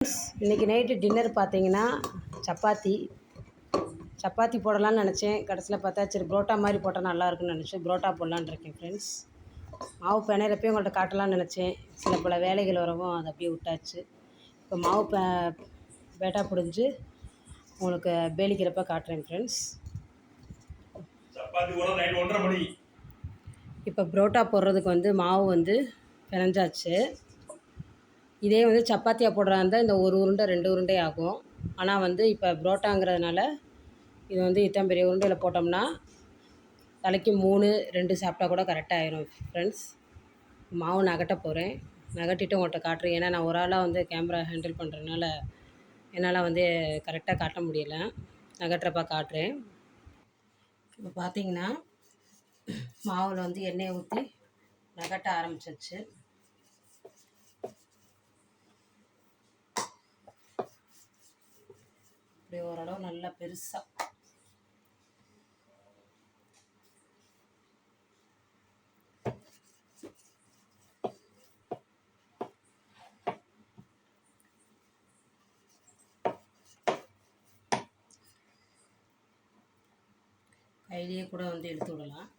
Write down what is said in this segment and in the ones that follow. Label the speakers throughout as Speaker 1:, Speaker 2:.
Speaker 1: இன்றைக்கி night dinner பார்த்தீங்கன்னா சப்பாத்தி சப்பாத்தி போடலான்னு நினச்சேன். கடைசியில் பார்த்தா சரி புரோட்டா மாதிரி போட்டால் நல்லாயிருக்குன்னு நினச்சேன். புரோட்டா போடலான்னு இருக்கேன் ஃப்ரெண்ட்ஸ். மாவு பிணையிறப்பையும் உங்கள்கிட்ட காட்டலான்னு நினச்சேன். சில பல வேலைகள் வரவும் அதை அப்படியே விட்டாச்சு. இப்போ மாவு பேட்டா பிடிஞ்சி உங்களுக்கு பேலிக்கிறப்ப காட்டுறேன் ஃப்ரெண்ட்ஸ். இப்போ புரோட்டா போடுறதுக்கு மாவு பிணைஞ்சாச்சு. இதே சப்பாத்தியாக போடுறதா இருந்தால் இந்த ஒரு உருண்டை 2 உருண்டை ஆகும். ஆனால் இப்போ புரோட்டாங்கிறதுனால இது இத்தனை பெரிய உருண்டையில் போட்டோம்னா தலைக்கு 3 2 சாப்பிட்டா கூட கரெக்டாக ஆயிரும் ஃப்ரெண்ட்ஸ். மாவு நகட்ட போகிறேன். நகட்டிட்டு உங்கள்கிட்ட காட்டுறேன். ஏன்னா நான் ஒரு ஆளாக கேமரா ஹேண்டில் பண்ணுறதுனால என்னால் கரெக்டாக காட்ட முடியலை. நகட்டுறப்ப காட்டுறேன். இப்போ பார்த்தீங்கன்னா மாவில் எண்ணெயை ஊற்றி நகட்ட ஆரம்பிச்சிச்சு. இப்படி ஓரளவு நல்லா பெருசாக கையிலேயே கூட எடுத்து விடலாம்.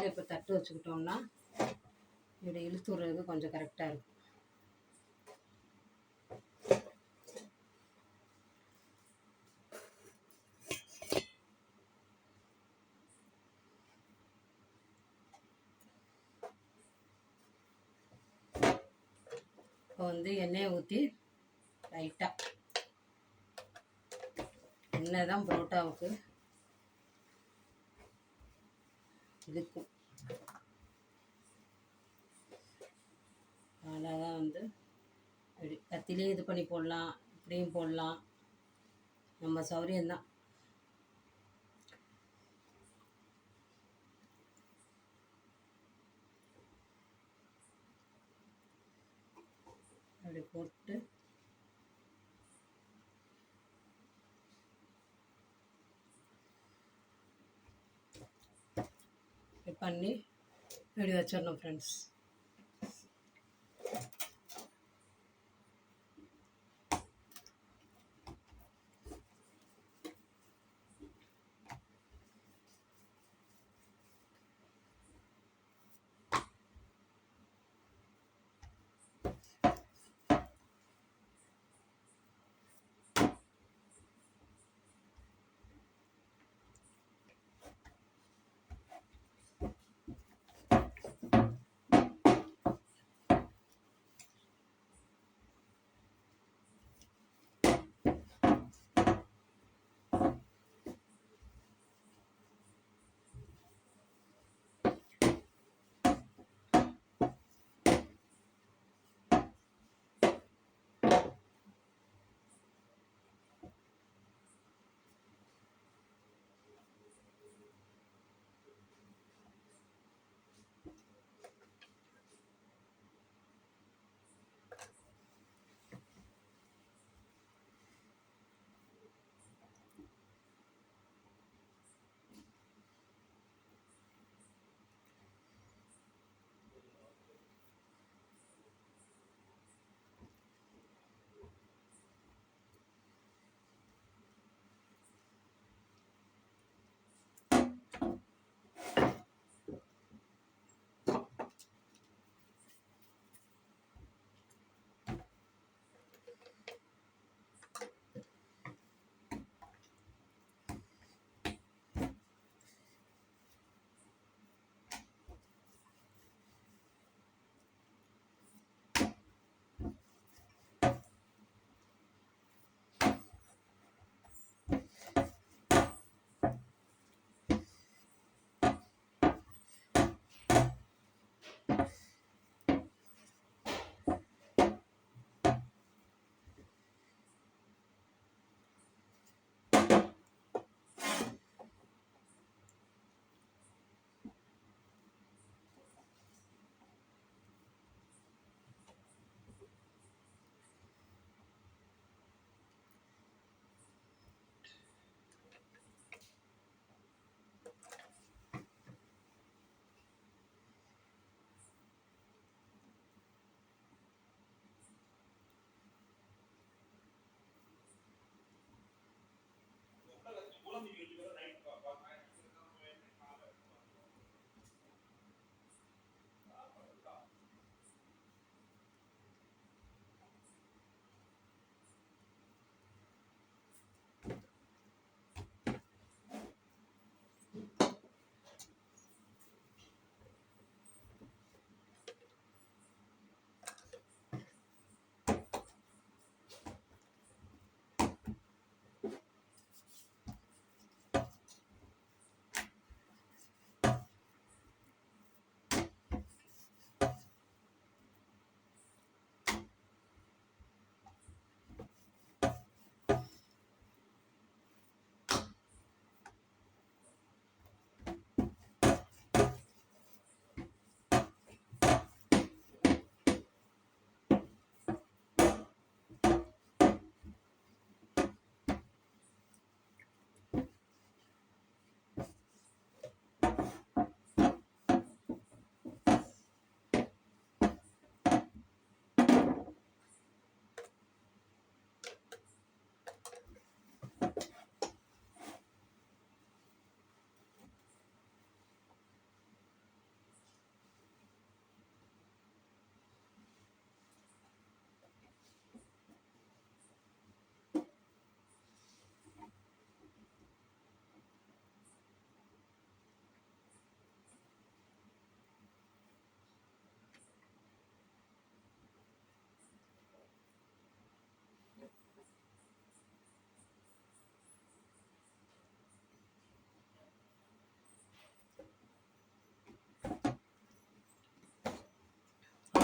Speaker 1: இப்போ தட்டு வச்சுக்கிட்டோம்னா இப்படி இழுத்து விடுறதுக்கு கொஞ்சம் கரெக்டாக இருக்கும். இப்போ எண்ணெயை ஊற்றி லைட்டாக எண்ணெய் தான் புரோட்டாவுக்கு இழுக்கும். அழகாக அப்படி கத்திலே இது பண்ணி போடலாம், இப்படியும் போடலாம். நம்ம சௌரியம்தான். அப்படி போட்டு பண்ணி இப்படி வச்சிடணும் ஃப்ரெண்ட்ஸ்.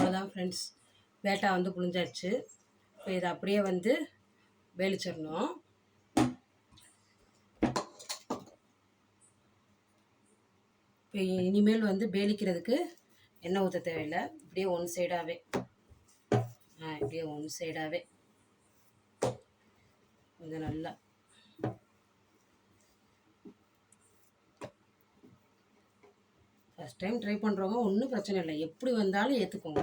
Speaker 1: அவ்வளோதான் ஃப்ரெண்ட்ஸ், பேட்டா வந்து புழிஞ்சாச்சு. இப்போ இதை அப்படியே வந்து வேலிச்சிடணும். இப்போ இனிமேல் வந்து பேலிக்கிறதுக்கு எண்ணெய் ஊற்ற தேவையில்லை. இப்படியே ஒன் சைடாகவே இப்படியே ஒன் சைடாகவே கொஞ்சம் நல்லா ஃபஸ்ட் டைம் ட்ரை பண்ணுறவங்க ஒன்றும் பிரச்சனை இல்லை, எப்படி வந்தாலும் ஏற்றுக்கோங்க.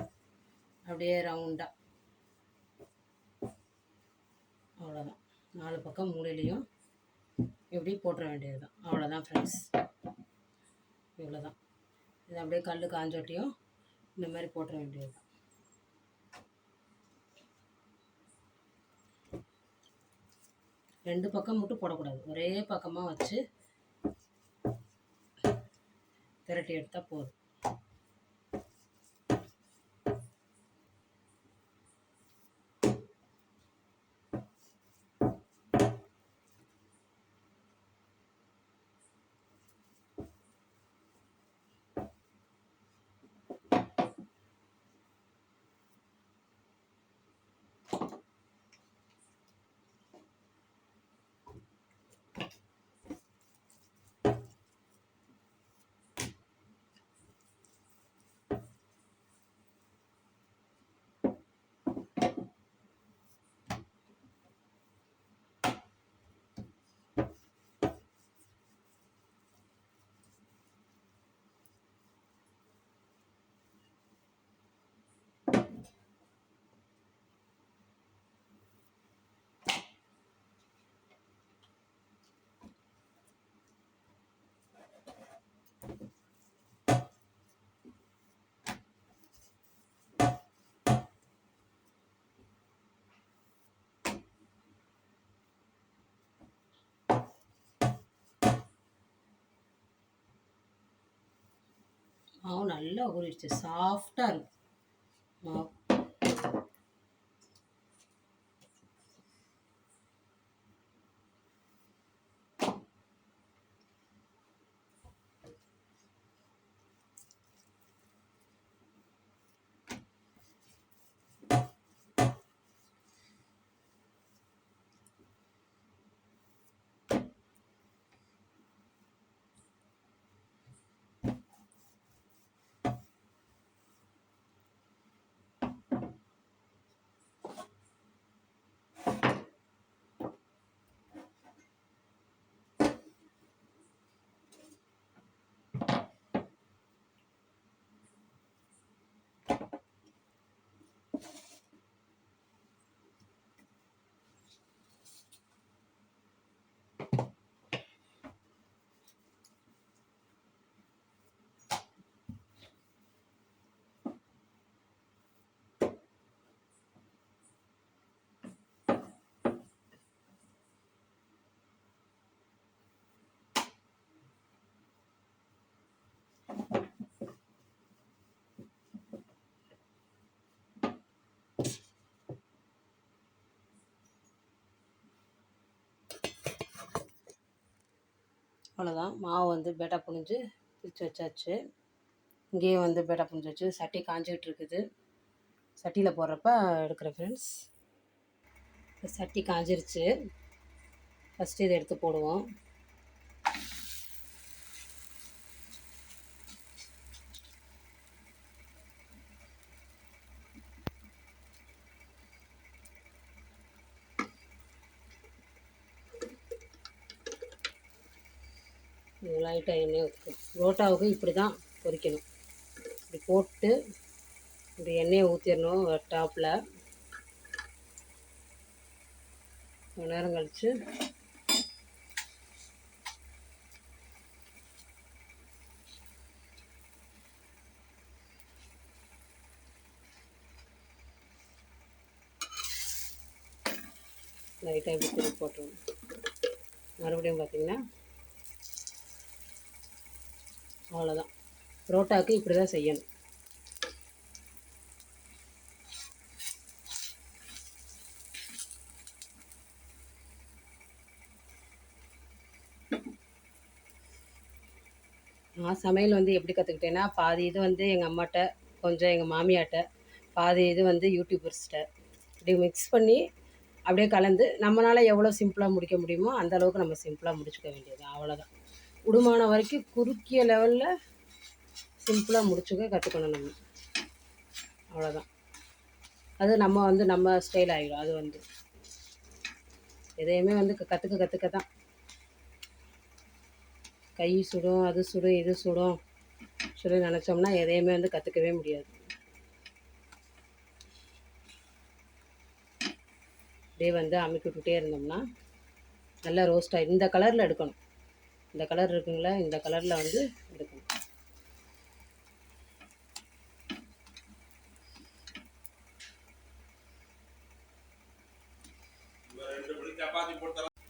Speaker 1: அப்படியே ரவுண்டாக அவ்வளோதான். 4 பக்கம் மூலையிலையும் இப்படி போட்டுற வேண்டியது தான். அவ்வளோதான் ஃப்ரெண்ட்ஸ், இவ்வளோதான். இது அப்படியே கல் காஞ்சோட்டியும் இந்த மாதிரி போட்டுற வேண்டியது தான். ரெண்டு பக்கம் மட்டும் போடக்கூடாது, ஒரே பக்கமாக வச்சு திரட்டி எடுத்தால் போதும். மாவு நல்லா ஊறிடுச்சு, சாஃப்டாக இருக்கும் மாவு. அவ்வளோதான், மாவு வந்து பேட்டா புழிஞ்சு பிரித்து வச்சாச்சு. இங்கேயும் வந்து பேட்டா புழிஞ்சு வச்சு சட்டி காஞ்சிக்கிட்டு இருக்குது. சட்டியில் போடுறப்ப எடுக்கிறேன் ஃப்ரெண்ட்ஸ். சட்டி காஞ்சிருச்சு, ஃபஸ்ட்டு இதை எடுத்து போடுவோம். லைட்டாக எண்ணெய் ஊற்றணும். புரோட்டாவுக்கு இப்படி தான் பொரிக்கணும். இப்படி போட்டு இப்படி எண்ணெயை ஊற்றிடணும் டாப்பில். கொஞ்ச நேரம் கழித்து லைட்டாக இப்படி திருப்பி போட்டுருவோம். மறுபடியும் பார்த்திங்கன்னா அவ்வளோதான். புரோட்டாவுக்கு இப்படி தான் செய்யணும். நான் சமையல் வந்து எப்படி கற்றுக்கிட்டேன்னா, பாதி இது வந்து எங்கள் அம்மாட்ட, கொஞ்சம் எங்கள் மாமியாட்ட, பாதி இது வந்து யூடியூபர்ஸ்கிட்ட. இப்படி மிக்ஸ் பண்ணி அப்படியே கலந்து நம்மளால் எவ்வளோ சிம்பிளாக முடிக்க முடியுமோ அந்த அளவுக்கு நம்ம சிம்பிளாக முடிச்சுக்க வேண்டியது, அவ்வளோதான். உடுமான வரைக்கும் குறுக்கிய லெவலில் சிம்பிளாக முடிச்சுக்க கற்றுக்கணும் நம்ம, அவ்வளோதான். அது நம்ம வந்து நம்ம ஸ்டைல் ஆகிடும். அது வந்து எதையுமே வந்து கற்றுக்க தான். கை சுடும், அது சுடும், இது சுடும் சொல்லி நினச்சோம்னா எதையுமே வந்து கற்றுக்கவே முடியாது. அப்படியே வந்து அமுக்கி விட்டுட்டே இருந்தோம்னா நல்லா ரோஸ்ட்டாக இந்த கலரில் எடுக்கணும். இந்த கலர் இருக்குங்களா, இந்த கலரில் வந்து எடுக்கணும்.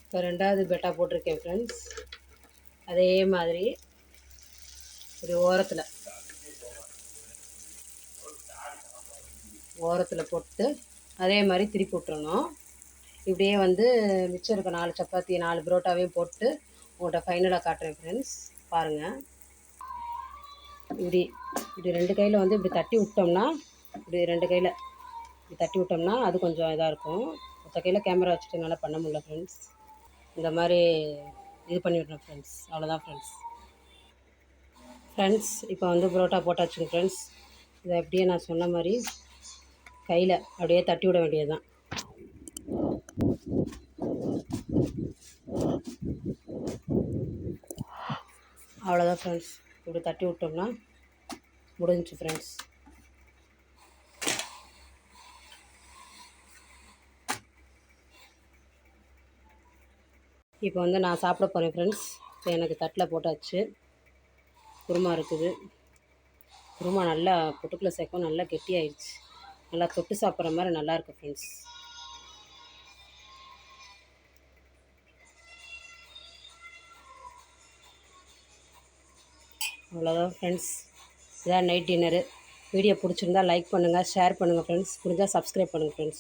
Speaker 1: இப்போ 2வது பெட்டா போட்டிருக்கேன் ஃப்ரெண்ட்ஸ். அதே மாதிரி ஒரு ஓரத்தில் போட்டு அதே மாதிரி திருப்பி விட்டுறணும். இப்படியே வந்து மிச்சம் இருக்க 4 சப்பாத்தி 4 புரோட்டாவையும் போட்டு உங்கள்கிட்ட ஃபைனலாக காட்டுறேன் ஃப்ரெண்ட்ஸ், பாருங்கள். இப்படி 2 கையில் வந்து இப்படி தட்டி விட்டோம்னா, இப்படி 2 கையில் இப்படி தட்டி விட்டோம்னா அது கொஞ்சம் இதாக இருக்கும். மொத்த கையில் கேமரா வச்சுட்டு என்னால் பண்ண முடியல ஃப்ரெண்ட்ஸ். இந்த மாதிரி இது பண்ணிவிட்றேன் ஃப்ரெண்ட்ஸ், அவ்வளோதான் ஃப்ரெண்ட்ஸ். இப்போ வந்து புரோட்டா போட்டாச்சுங்க ஃப்ரெண்ட்ஸ். இதை அப்படியே நான் சொன்ன மாதிரி கையில் அப்படியே தட்டி விட வேண்டியது தான். அவ்வளோதான் ஃப்ரெண்ட்ஸ். இப்படி தட்டி விட்டோம்னா முடிஞ்சிச்சு ஃப்ரெண்ட்ஸ். இப்போ வந்து நான் சாப்பிட போகிறேன் ஃப்ரெண்ட்ஸ். இப்போ எனக்கு தட்டில் போட்டாச்சு. குருமா இருக்குது. குருமா நல்லா பொட்டுக்குள்ளே சேர்க்கும், நல்லா கெட்டியாயிடுச்சு. நல்லா தொட்டு சாப்பிட்ற மாதிரி நல்லாயிருக்கு ஃப்ரெண்ட்ஸ். அவ்வளோதான் ஃப்ரெண்ட்ஸ். இதான் நைட் டின்னரு. வீடியோ பிடிச்சிருந்தா லைக் பண்ணுங்கள், ஷேர் பண்ணுங்கள் ஃப்ரெண்ட்ஸ். புரிஞ்சால் சப்ஸ்கிரைப் பண்ணுங்கள் ஃப்ரெண்ட்ஸ்.